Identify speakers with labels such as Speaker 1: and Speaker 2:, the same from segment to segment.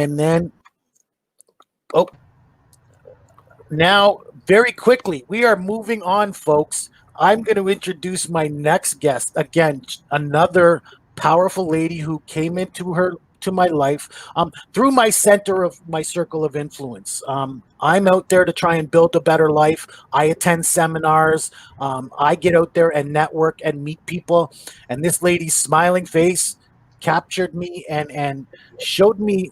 Speaker 1: And then, now very quickly, we are moving on, folks. I'm going to introduce my next guest. Again, another powerful lady who came to my life through my center of my circle of influence. I'm out there to try and build a better life. I attend seminars. I get out there and network and meet people. And this lady's smiling face captured me and showed me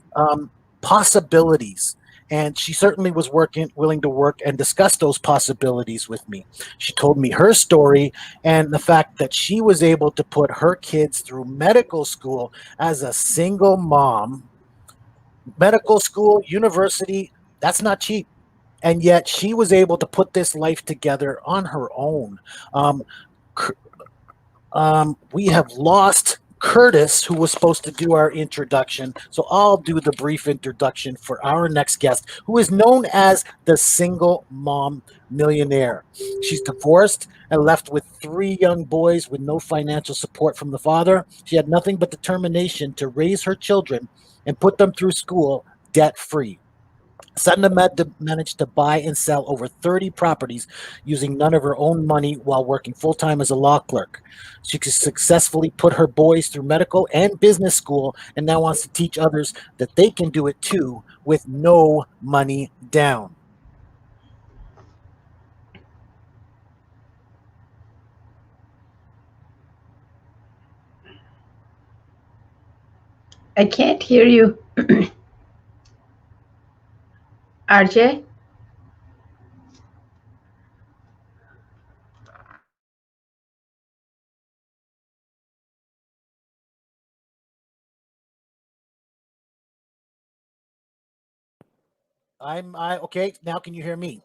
Speaker 1: possibilities. And she certainly was willing to work and discuss those possibilities with me. She told me her story and the fact that she was able to put her kids through medical school as a single mom. Medical school, university, that's not cheap. And yet she was able to put this life together on her own. We have lost Curtis, who was supposed to do our introduction. So I'll do the brief introduction for our next guest, who is known as the single mom millionaire. She's divorced and left with 3 young boys with no financial support from the father. She had nothing but determination to raise her children and put them through school debt-free. Sadhana managed to buy and sell over 30 properties using none of her own money while working full-time as a law clerk. She successfully put her boys through medical and business school and now wants to teach others that they can do it too with no money down.
Speaker 2: I can't hear you. RJ?
Speaker 1: Okay, now can you hear me?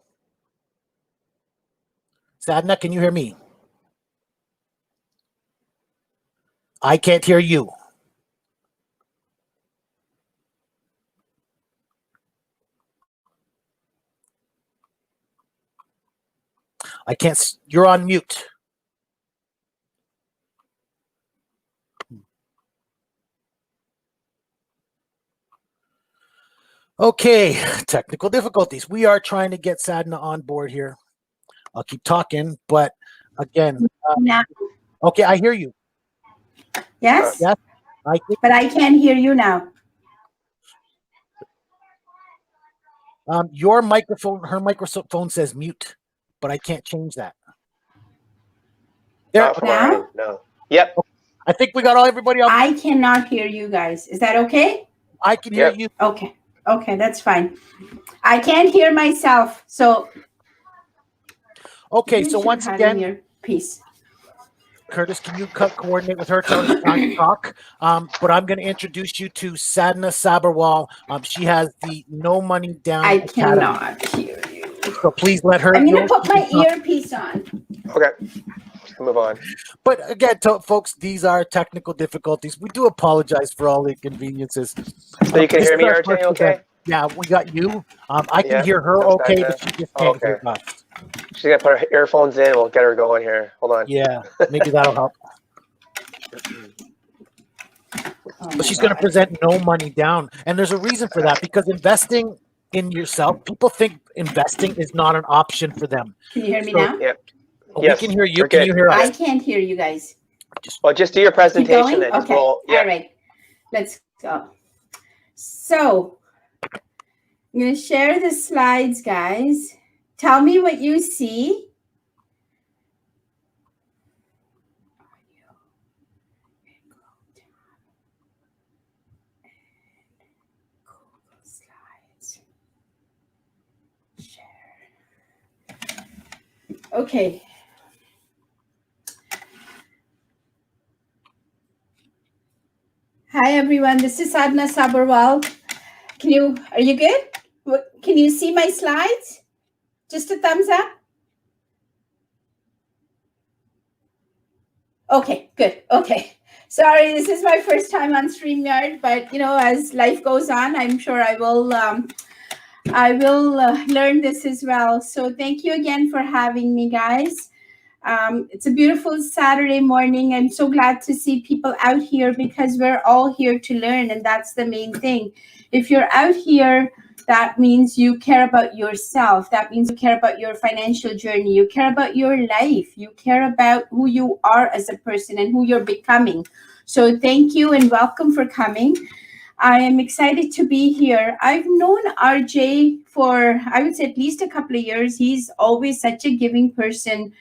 Speaker 1: Sadhana, can you hear me? I can't hear you. I can't. You're on mute. Okay, technical difficulties. We are trying to get Sadhana on board here. I'll keep talking, but again, okay, I hear you.
Speaker 2: Yes?
Speaker 1: Yes,
Speaker 2: but I can't hear you now.
Speaker 1: Your microphone, her microphone says mute, but I can't change that.
Speaker 3: There, now? No. Yep.
Speaker 1: I think we got everybody else.
Speaker 2: I cannot hear you guys. Is that okay?
Speaker 1: I can hear you.
Speaker 2: Okay. Okay, that's fine. I can't hear myself, so.
Speaker 1: Okay, so once again,
Speaker 2: your piece.
Speaker 1: Curtis, can you coordinate with her to talk? But I'm going to introduce you to Sadhana Sabharwal. She has the No Money Down
Speaker 2: I
Speaker 1: Academy.
Speaker 2: Cannot hear you.
Speaker 1: So please let her.
Speaker 2: I'm going to put my earpiece on.
Speaker 3: Okay. Move on.
Speaker 1: But again, folks, these are technical difficulties. We do apologize for all the inconveniences.
Speaker 3: So you can hear me, RJ, okay?
Speaker 1: Yeah, we got you. I can hear her okay, but she just can't hear us.
Speaker 3: She's got to put her earphones in. We'll get her going here. Hold on.
Speaker 1: Yeah, maybe that'll help. But she's going to present No Money Down. And there's a reason for that, because investing in yourself, people think investing is not an option for them.
Speaker 2: Can you hear me now?
Speaker 3: Yep.
Speaker 1: Yes, we can hear you. Can you hear us?
Speaker 2: I can't hear you guys.
Speaker 3: Well, just do your presentation then.
Speaker 2: Okay. All right. Let's go. So I'm going to share the slides, guys. Tell me what you see. Okay. Hi, everyone. This is Sadhana Sabharwal. Are you good? Can you see my slides? Just a thumbs up? Okay, good. Okay. Sorry, this is my first time on StreamYard, but as life goes on, I'm sure I will learn this as well. So thank you again for having me, guys. It's a beautiful Saturday morning. I'm so glad to see people out here because we're all here to learn, and that's the main thing. If you're out here, that means you care about yourself. That means you care about your financial journey. You care about your life. You care about who you are as a person and who you're becoming. So thank you and welcome for coming. I am excited to be here. I've known RJ for, I would say, at least a couple of years. He's always such a giving person,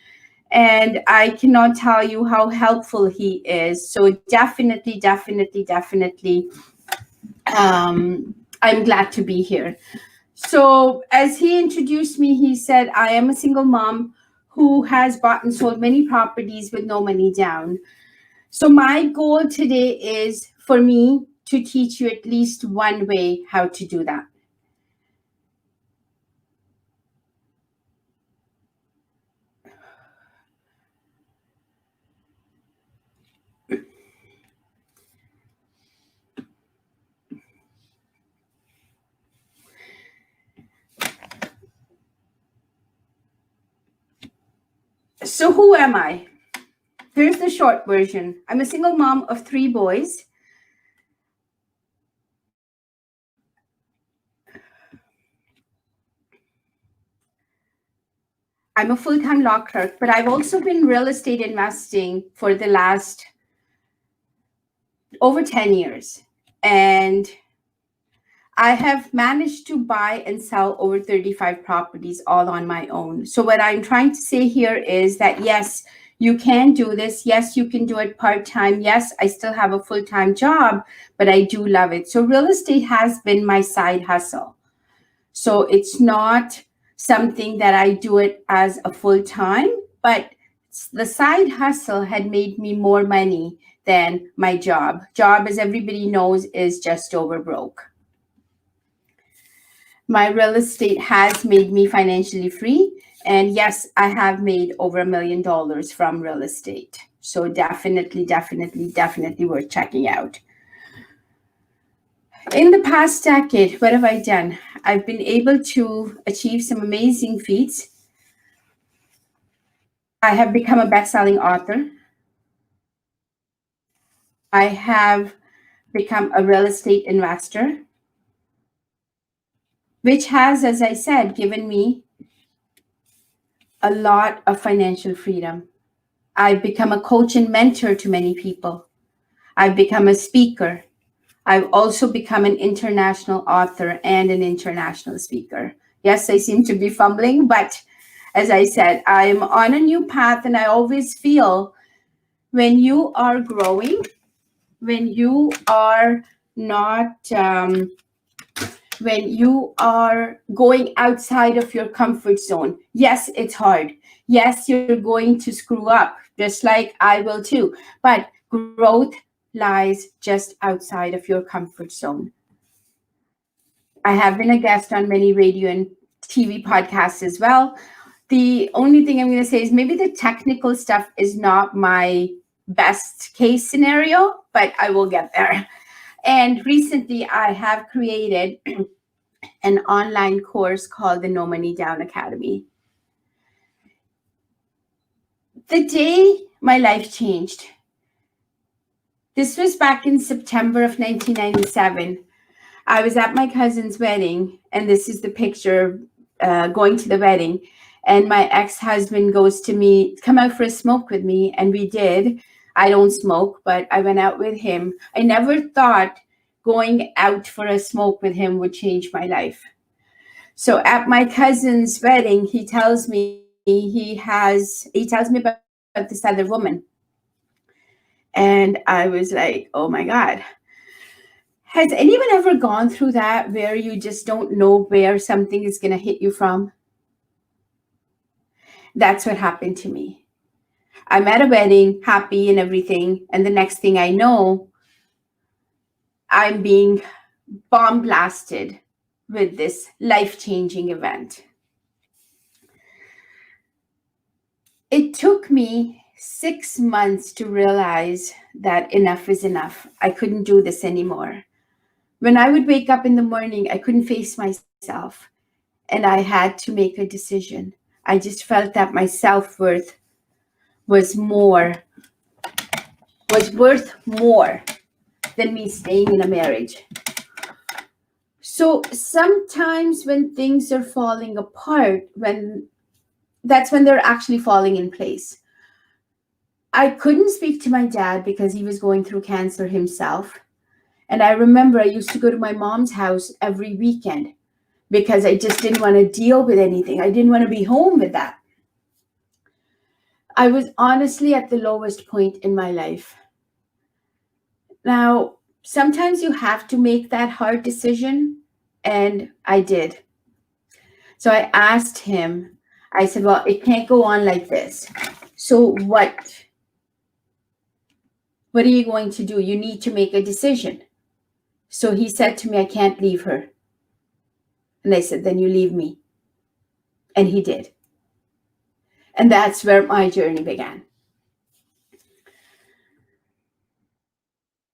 Speaker 2: and I cannot tell you how helpful he is. So definitely, I'm glad to be here. So as he introduced me, he said, I am a single mom who has bought and sold many properties with no money down. So my goal today is for me to teach you at least one way how to do that. So who am I? Here's the short version. I'm a single mom of 3 boys. I'm a full-time law clerk, but I've also been real estate investing for the last over 10 years. And I have managed to buy and sell over 35 properties all on my own. So what I'm trying to say here is that, yes, you can do this. Yes, you can do it part-time. Yes, I still have a full-time job, but I do love it. So real estate has been my side hustle. So it's not something that I do it as a full-time, but the side hustle had made me more money than my job. Job, as everybody knows, is just over broke. My real estate has made me financially free. And yes, I have made over $1 million from real estate. So definitely worth checking out. In the past decade, what have I done? I've been able to achieve some amazing feats. I have become a best-selling author. I have become a real estate investor, which has, as I said, given me a lot of financial freedom. I've become a coach and mentor to many people. I've become a speaker. I've also become an international author and an international speaker. Yes, I seem to be fumbling, but as I said, I'm on a new path, and I always feel when you are growing, when you are not, when you are going outside of your comfort zone, yes, it's hard. Yes, you're going to screw up, just like I will too. But growth lies just outside of your comfort zone. I have been a guest on many radio and TV podcasts as well. The only thing I'm going to say is maybe the technical stuff is not my best case scenario, but I will get there. And recently I have created an online course called the No Money Down Academy. The day my life changed, this was back in September of 1997. I was at my cousin's wedding, and this is the picture going to the wedding. And my ex-husband goes to me, come out for a smoke with me. And we did. I don't smoke, but I went out with him. I never thought going out for a smoke with him would change my life. So at my cousin's wedding, he tells me about this other woman. And I was like, oh my God. Has anyone ever gone through that where you just don't know where something is going to hit you from? That's what happened to me. I'm at a wedding, happy and everything. And the next thing I know, I'm being bomb blasted with this life-changing event. It took me 6 months to realize that enough is enough. I couldn't do this anymore. When I would wake up in the morning, I couldn't face myself, and I had to make a decision. I just felt that my self-worth was worth more than me staying in a marriage. So sometimes when things are falling apart, that's when they're actually falling in place. I couldn't speak to my dad because he was going through cancer himself. And I remember I used to go to my mom's house every weekend because I just didn't want to deal with anything. I didn't want to be home with that. I was honestly at the lowest point in my life. Now, sometimes you have to make that hard decision, and I did. So I asked him, I said, well, it can't go on like this. So what are you going to do? You need to make a decision. So he said to me, I can't leave her. And I said, then you leave me. And he did. And that's where my journey began.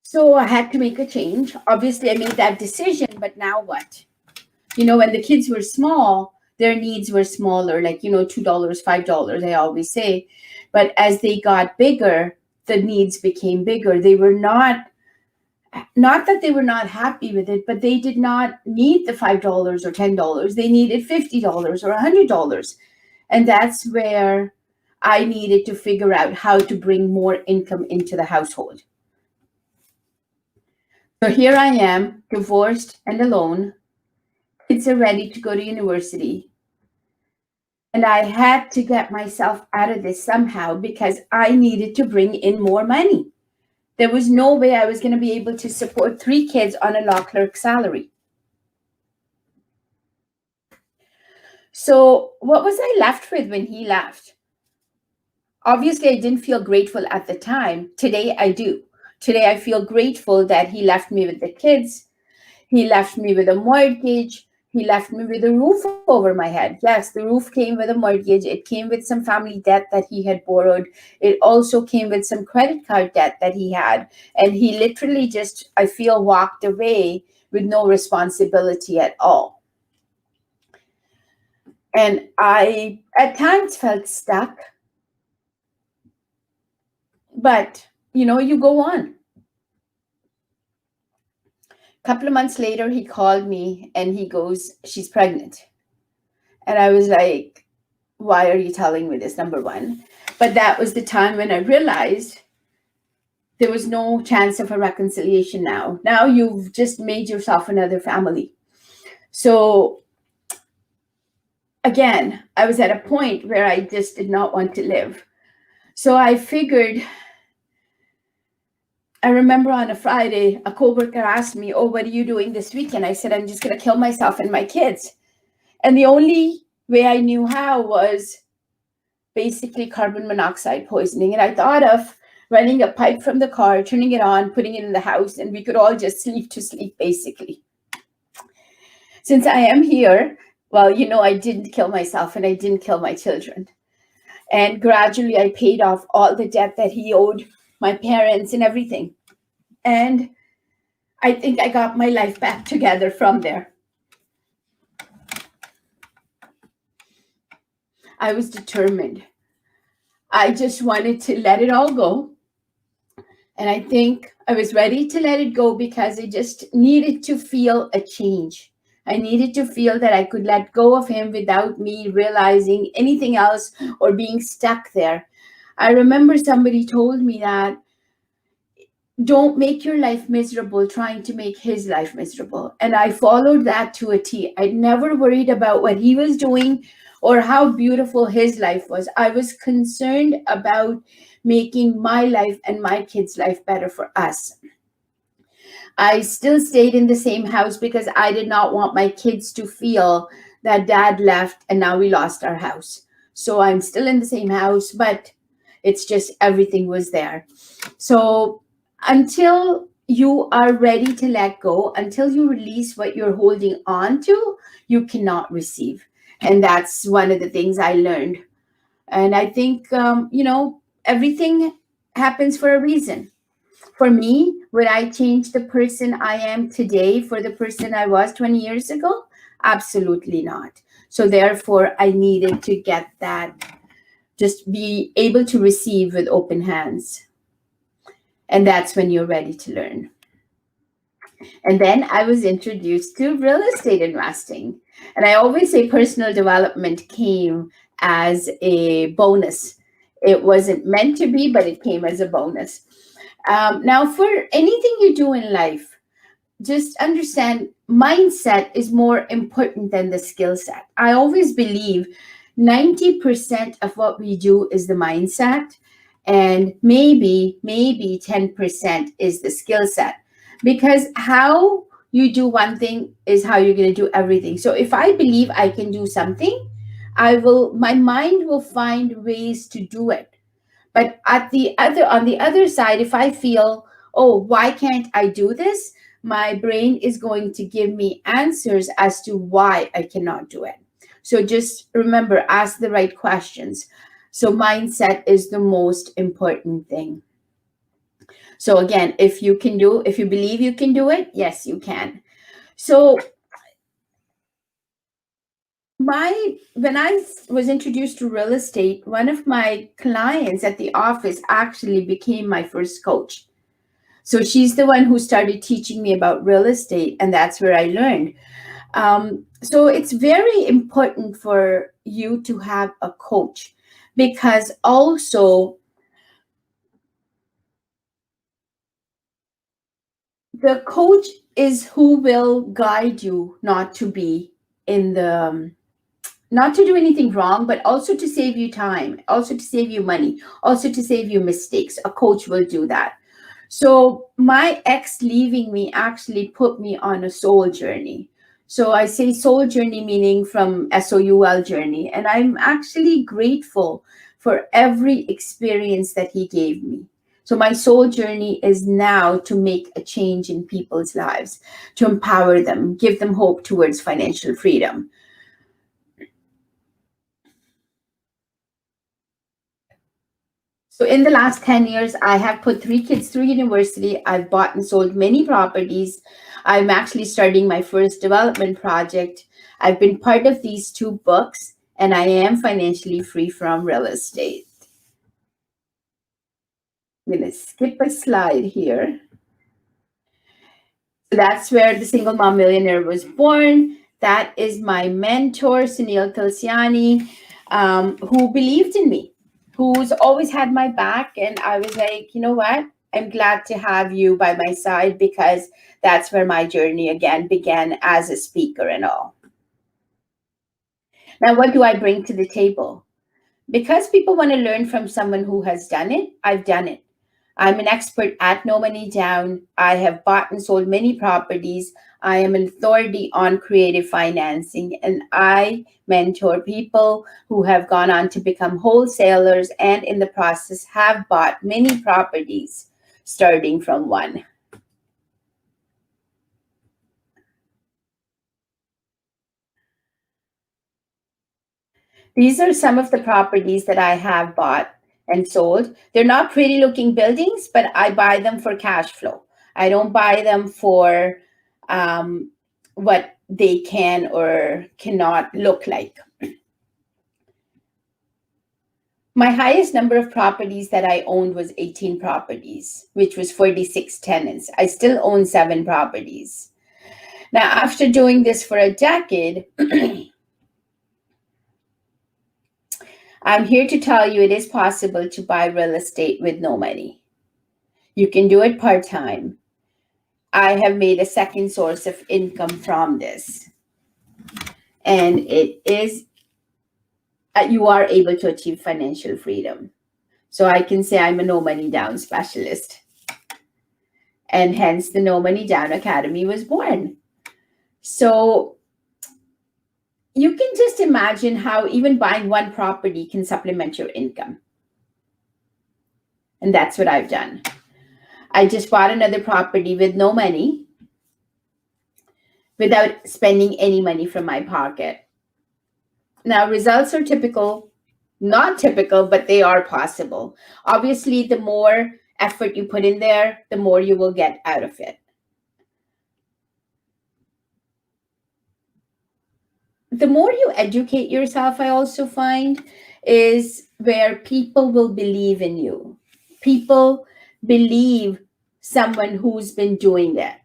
Speaker 2: So I had to make a change. Obviously, I made that decision, but now what? When the kids were small, their needs were smaller, like, $2, $5, I always say. But as they got bigger, the needs became bigger. They were not that they were not happy with it, but they did not need the $5 or $10. They needed $50 or $100. And that's where I needed to figure out how to bring more income into the household. So here I am, divorced and alone. Kids are ready to go to university. And I had to get myself out of this somehow because I needed to bring in more money. There was no way I was going to be able to support 3 kids on a law clerk salary. So what was I left with when he left? Obviously, I didn't feel grateful at the time. Today, I do. Today, I feel grateful that he left me with the kids. He left me with a mortgage. He left me with a roof over my head. Yes, the roof came with a mortgage. It came with some family debt that he had borrowed. It also came with some credit card debt that he had. And he literally just, I feel, walked away with no responsibility at all. And I, at times, felt stuck. But, you go on. A couple of months later, he called me and he goes, she's pregnant. And I was like, why are you telling me this, number one? But that was the time when I realized there was no chance of a reconciliation now. Now you've just made yourself another family. So again, I was at a point where I just did not want to live. So I figured, I remember on a Friday, a coworker asked me, oh, what are you doing this weekend? I said, I'm just going to kill myself and my kids. And the only way I knew how was basically carbon monoxide poisoning. And I thought of running a pipe from the car, turning it on, putting it in the house, and we could all just sleep to sleep, basically. Since I am here, well, I didn't kill myself and I didn't kill my children. And gradually I paid off all the debt that he owed my parents and everything. And I think I got my life back together from there. I was determined. I just wanted to let it all go. And I think I was ready to let it go because I just needed to feel a change. I needed to feel that I could let go of him without me realizing anything else or being stuck there. I remember somebody told me that don't make your life miserable trying to make his life miserable. And I followed that to a T. I never worried about what he was doing or how beautiful his life was. I was concerned about making my life and my kids' life better for us. I still stayed in the same house because I did not want my kids to feel that dad left and now we lost our house. So I'm still in the same house, but it's just everything was there. So until you are ready to let go, until you release what you're holding on to, you cannot receive. And that's one of the things I learned. And I think, everything happens for a reason. For me, would I change the person I am today for the person I was 20 years ago? Absolutely not. So therefore, I needed to get that, just be able to receive with open hands. And that's when you're ready to learn. And then I was introduced to real estate investing. And I always say personal development came as a bonus. It wasn't meant to be, but it came as a bonus. Now, for anything you do in life, just understand mindset is more important than the skill set. I always believe 90% of what we do is the mindset, and maybe 10% is the skill set. Because how you do one thing is how you're going to do everything. So if I believe I can do something, my mind will find ways to do it. But on the other side, if I feel, oh, why can't I do this? My brain is going to give me answers as to why I cannot do it. So just remember, ask the right questions. So mindset is the most important thing. So again, if you believe you can do it, yes, you can. So when I was introduced to real estate, one of my clients at the office actually became my first coach. So she's the one who started teaching me about real estate, and that's where I learned. So it's very important for you to have a coach, because also the coach is who will guide you not to be in the not to do anything wrong, but also to save you time, also to save you money, also to save you mistakes. A coach will do that. So my ex leaving me actually put me on a soul journey. So I say soul journey meaning from SOUL journey. And I'm actually grateful for every experience that he gave me. So my soul journey is now to make a change in people's lives, to empower them, give them hope towards financial freedom. So in the last 10 years, I have put 3 kids through university. I've bought and sold many properties. I'm actually starting my first development project. I've been part of these 2 books, and I am financially free from real estate. I'm going to skip a slide here. So that's where the Single Mom Millionaire was born. That is my mentor, Sunil Tulsiani, who believed in me, who's always had my back. And I was like, you know what? I'm glad to have you by my side, because that's where my journey again began as a speaker and all. Now, what do I bring to the table? Because people want to learn from someone who has done it, I've done it. I'm an expert at No Money Down. I have bought and sold many properties. I am an authority on creative financing, and I mentor people who have gone on to become wholesalers and in the process have bought many properties starting from one. These are some of the properties that I have bought and sold. They're not pretty looking buildings, but I buy them for cash flow. I don't buy them for what they can or cannot look like. My highest number of properties that I owned was 18 properties, which was 46 tenants. I still own 7 properties. Now, after doing this for a decade, I'm here to tell you it is possible to buy real estate with no money. You can do it part-time. I have made a second source of income from this. And it is, you are able to achieve financial freedom. So I can say I'm a No Money Down specialist. And hence the No Money Down Academy was born. So you can just imagine how even buying one property can supplement your income. And that's what I've done. I just bought another property with no money, without spending any money from my pocket. Now, results are not typical, but they are possible. Obviously, the more effort you put in there, the more you will get out of it. The more you educate yourself, I also find, is where people will believe in you. People believe someone who's been doing that.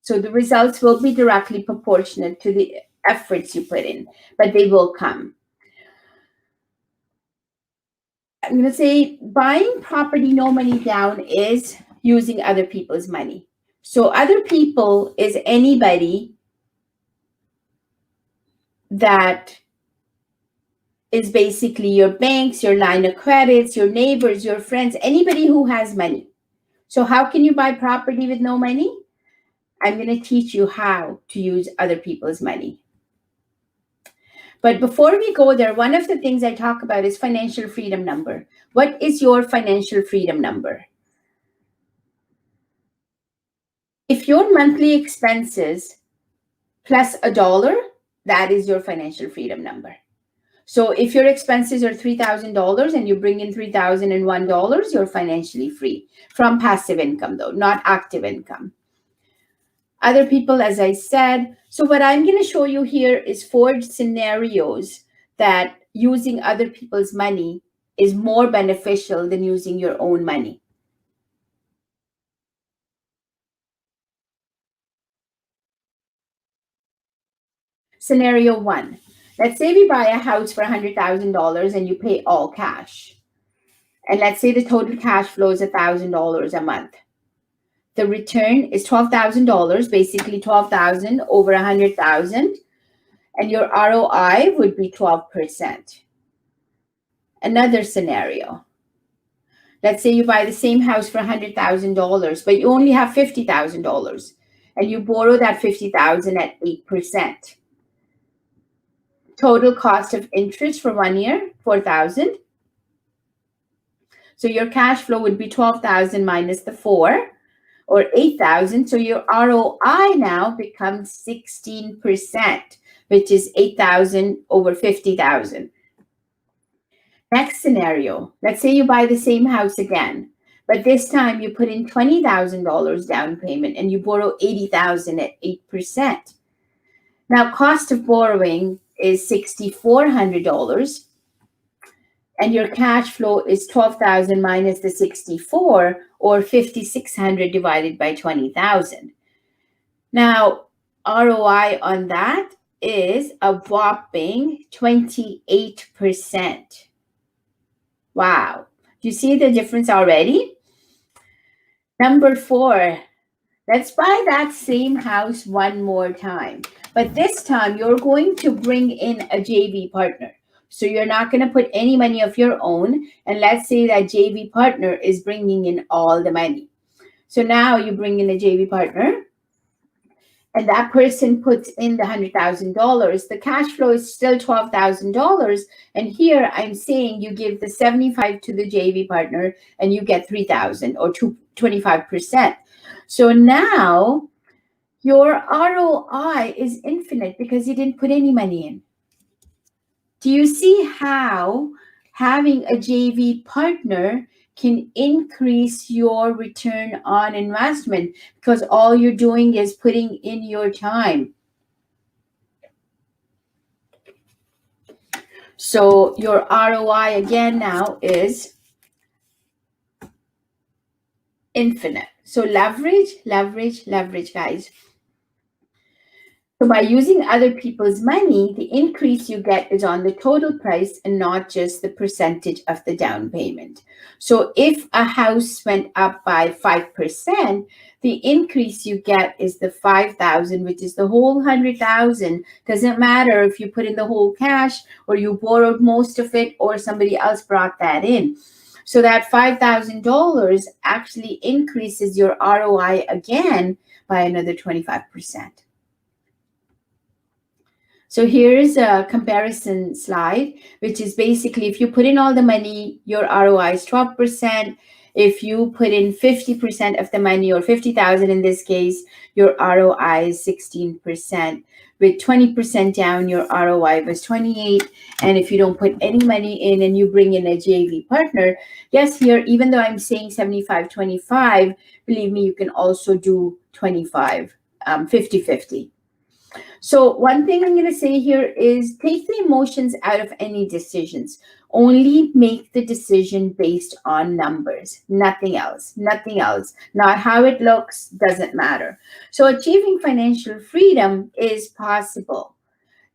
Speaker 2: So the results will be directly proportionate to the efforts you put in, but they will come. I'm going to say buying property no money down is using other people's money. So other people is anybody that is basically your banks, your line of credits, your neighbors, your friends, anybody who has money. So how can you buy property with no money? I'm going to teach you how to use other people's money. But before we go there, one of the things I talk about is financial freedom number. What is your financial freedom number? If your monthly expenses plus $1, that is your financial freedom number. So if your expenses are $3,000 and you bring in $3,001, you're financially free from passive income, though, not active income. Other people, as I said, so what I'm going to show you here is 4 scenarios that using other people's money is more beneficial than using your own money. Scenario 1. Let's say we buy a house for $100,000 and you pay all cash. And let's say the total cash flow is $1,000 a month. The return is $12,000, basically 12,000 over 100,000, and your ROI would be 12%. Another scenario. Let's say you buy the same house for $100,000, but you only have $50,000, and you borrow that $50,000 at 8%. Total cost of interest for 1 year, $4,000. So your cash flow would be 12,000 minus the 4, or 8,000. So your ROI now becomes 16%, which is 8,000 over 50,000. Next scenario, let's say you buy the same house again, but this time you put in $20,000 down payment and you borrow 80,000 at 8%. Now cost of borrowing is $6,400. And your cash flow is 12,000 minus the 64, or 5,600 divided by 20,000. Now, ROI on that is a whopping 28%. Wow. Do you see the difference already? Number 4, let's buy that same house one more time. But this time you're going to bring in a JV partner. So you're not going to put any money of your own. And let's say that JV partner is bringing in all the money. So now you bring in a JV partner and that person puts in the $100,000. The cash flow is still $12,000. And here I'm saying you give the 75 to the JV partner and you get 3,000 or 25%. So now your ROI is infinite because you didn't put any money in. Do you see how having a JV partner can increase your return on investment because all you're doing is putting in your time? So your ROI again now is infinite. So leverage, leverage, leverage, guys. So by using other people's money, the increase you get is on the total price and not just the percentage of the down payment. So if a house went up by 5%, the increase you get is the 5,000, which is the whole 100,000. Doesn't matter if you put in the whole cash or you borrowed most of it or somebody else brought that in. So that $5,000 actually increases your ROI again by another 25%. So here's a comparison slide, which is basically if you put in all the money, your ROI is 12%. If you put in 50% of the money, or 50,000 in this case, your ROI is 16%. With 20% down, your ROI was 28. And if you don't put any money in and you bring in a JV partner, yes, here, even though I'm saying 75-25, believe me, you can also do 25, 50-50. So, one thing I'm going to say here is take the emotions out of any decisions. Only make the decision based on numbers, nothing else, nothing else. Not how it looks, doesn't matter. So, achieving financial freedom is possible.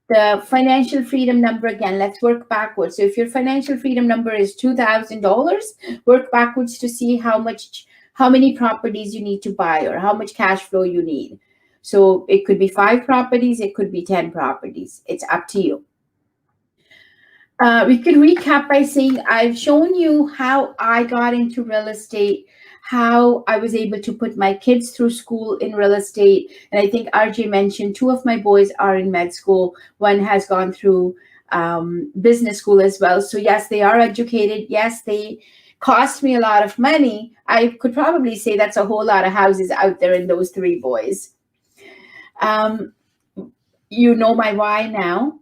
Speaker 2: The financial freedom number, again, let's work backwards. So, if your financial freedom number is $2,000, work backwards to see how many properties you need to buy or how much cash flow you need. So it could be 5 properties, it could be 10 properties. It's up to you. We can recap by saying I've shown you how I got into real estate, how I was able to put my kids through school in real estate. And I think RJ mentioned 2 of my boys are in med school. One has gone through business school as well. So, yes, they are educated. Yes, they cost me a lot of money. I could probably say that's a whole lot of houses out there in those 3 boys. Um, you know my why now.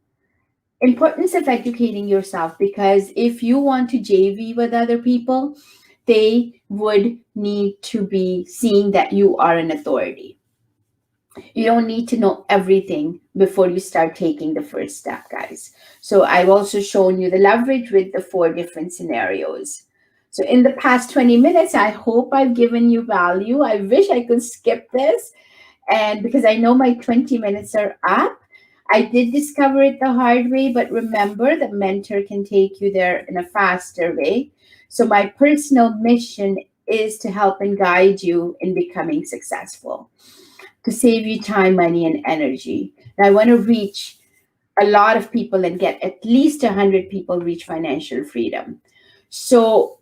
Speaker 2: Importance of educating yourself, because if you want to JV with other people, they would need to be seeing that you are an authority. You don't need to know everything before you start taking the first step, guys. So I've also shown you the leverage with the 4 different scenarios. So in the past 20 minutes, I hope I've given you value. I wish I could skip this, and because I know my 20 minutes are up. I did discover it the hard way, but remember, the mentor can take you there in a faster way. So, my personal mission is to help and guide you in becoming successful, to save you time, money, and energy. And I want to reach a lot of people and get at least 100 people reach financial freedom. So,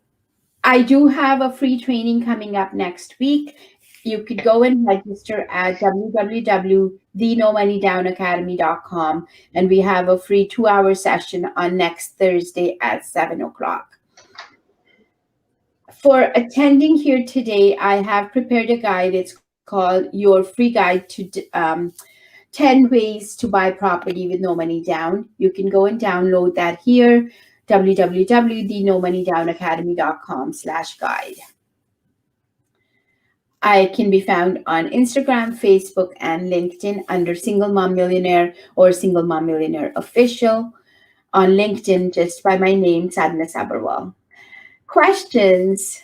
Speaker 2: I do have a free training coming up next week. You could go and register at www.thenomoneydownacademy.com, and we have a free 2-hour session on next Thursday at 7 o'clock. For attending here today, I have prepared a guide. It's called Your Free Guide to 10 Ways to Buy Property with No Money Down. You can go and download that here, www.thenomoneydownacademy.com/guide. I can be found on Instagram, Facebook, and LinkedIn under Single Mom Millionaire or Single Mom Millionaire Official. On LinkedIn, just by my name, Sadhana Sabharwal. Questions?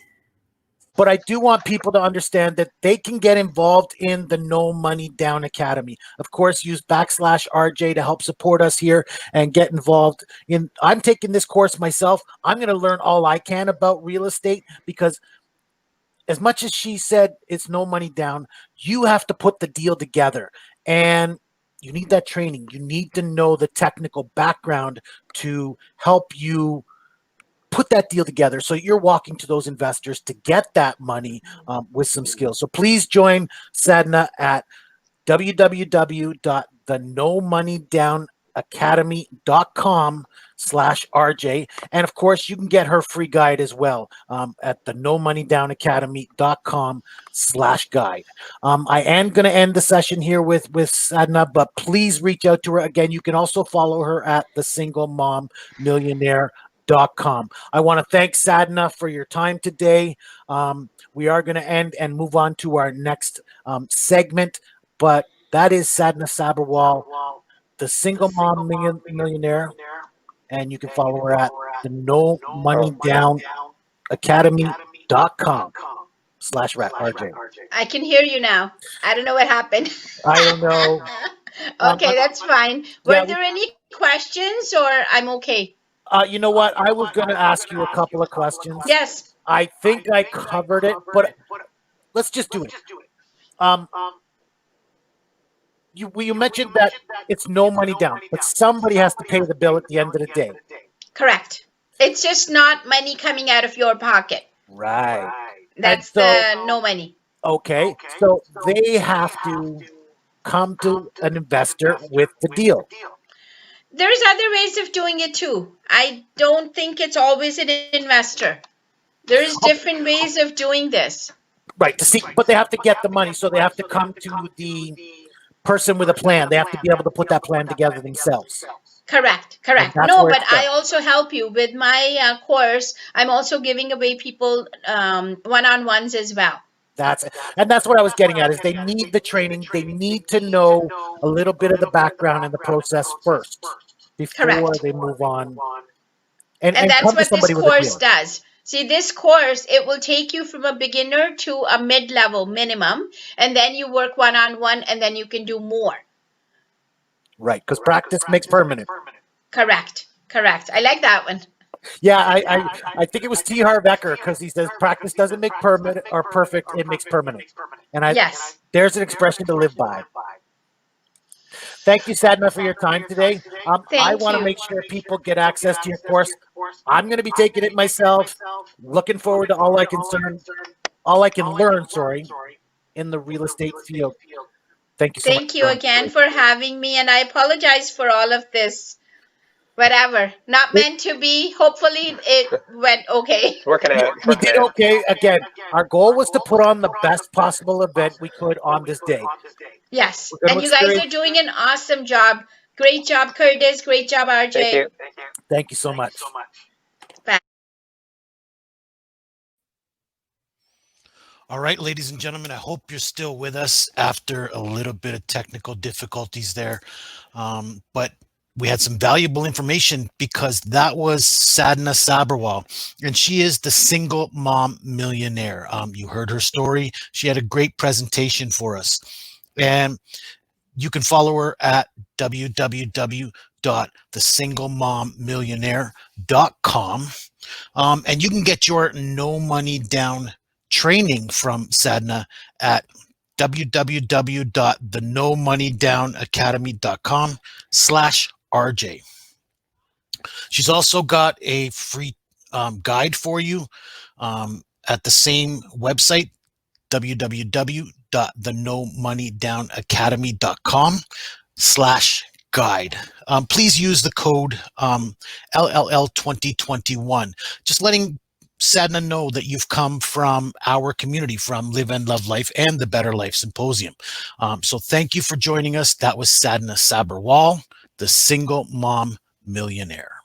Speaker 1: But I do want people to understand that they can get involved in the No Money Down Academy. Of course, use /RJ to help support us here and get involved in. I'm taking this course myself. I'm going to learn all I can about real estate, because as much as she said it's no money down, you have to put the deal together. And you need that training. You need to know the technical background to help you put that deal together, so you're walking to those investors to get that money with some skills. So please join Sadhana at www.thenommoneydownacademy.com/RJ. And of course, you can get her free guide as well at thenommoneydownacademy.com/guide. I am going to end the session here with Sadhana, but please reach out to her. Again, you can also follow her at thesinglemommillionaire.com. I want to thank Sadhana for your time today. We are going to end and move on to our next segment, but that is Sadhana Sabharwal, the single mom millionaire, and you can follow her at the No Money Down Academy.com/RJ.
Speaker 4: I can hear you now. I don't know what happened.
Speaker 1: I don't know.
Speaker 4: Okay, that's fine. Were
Speaker 1: yeah,
Speaker 4: there any questions, or I'm okay?
Speaker 1: You know what? I was going to ask you a couple of questions.
Speaker 4: Yes.
Speaker 1: I think I covered it, but let's just do it. You mentioned that it's no money down, but somebody has to pay the bill at the end of the day.
Speaker 4: Correct. It's just not money coming out of your pocket.
Speaker 1: Right.
Speaker 4: That's the no money.
Speaker 1: Okay. So they have to come to an investor with the deal.
Speaker 4: There's other ways of doing it too. I don't think it's always an investor. There's different ways of doing this.
Speaker 1: Right. But they have to get the money, so they have to come to the person with a plan. They have to be able to put that plan together themselves.
Speaker 4: Correct. No, but I also help you with my course. I'm also giving away people one-on-ones as well.
Speaker 1: That's what I was getting at is they need the training. They need to know a little bit of the background and the process first before
Speaker 4: Correct.
Speaker 1: they move on
Speaker 4: And
Speaker 1: and
Speaker 4: that's
Speaker 1: come to
Speaker 4: what this
Speaker 1: somebody with a
Speaker 4: course
Speaker 1: deal.
Speaker 4: does. See, this course, it will take you from a beginner to a mid-level minimum, and then you work one-on-one, and then you can do more.
Speaker 1: Right, because practice makes permanent.
Speaker 4: Correct. Correct. I like that one.
Speaker 1: Yeah, I think it was T. Harv Eker because he says practice doesn't make permanent or perfect, it makes permanent. And
Speaker 4: Yes.
Speaker 1: there's an expression to live by. Thank you, Sadhana, for your time today. I
Speaker 4: Thank
Speaker 1: want to
Speaker 4: you.
Speaker 1: make sure people get access to your course. I'm going to be taking it myself. Looking forward to all I can learn, in the real estate field. Thank you so much.
Speaker 4: Thank you again for having me, and I apologize for all of this. Whatever. Not meant to be. Hopefully it went okay.
Speaker 3: Working at it.
Speaker 1: We did okay. Again, our goal was to put on the best possible event we could on this day.
Speaker 4: Yes.
Speaker 1: We're gonna
Speaker 4: And you guys
Speaker 1: experience-
Speaker 4: are doing an awesome job. Great job, Curtis. Great job, RJ.
Speaker 3: Thank you.
Speaker 1: Thank you so much.
Speaker 4: Bye.
Speaker 5: All right, ladies and gentlemen, I hope you're still with us after a little bit of technical difficulties there. But we had some valuable information because that was Sadhana Sabharwal, and she is the single mom millionaire. You heard her story. She had a great presentation for us. And you can follow her at www.thesinglemommillionaire.com. And you can get your no money down training from Sadhana at www.thenommoneydownacademy.com/RJ. She's also got a free guide for you at the same website, www.thenommoneydownacademy.com/guide. Please use the code LLL2021. Just letting Sadhana know that you've come from our community, from Live and Love Life and the Better Life Symposium. So thank you for joining us. That was Sadhana Sabharwal, the single mom millionaire.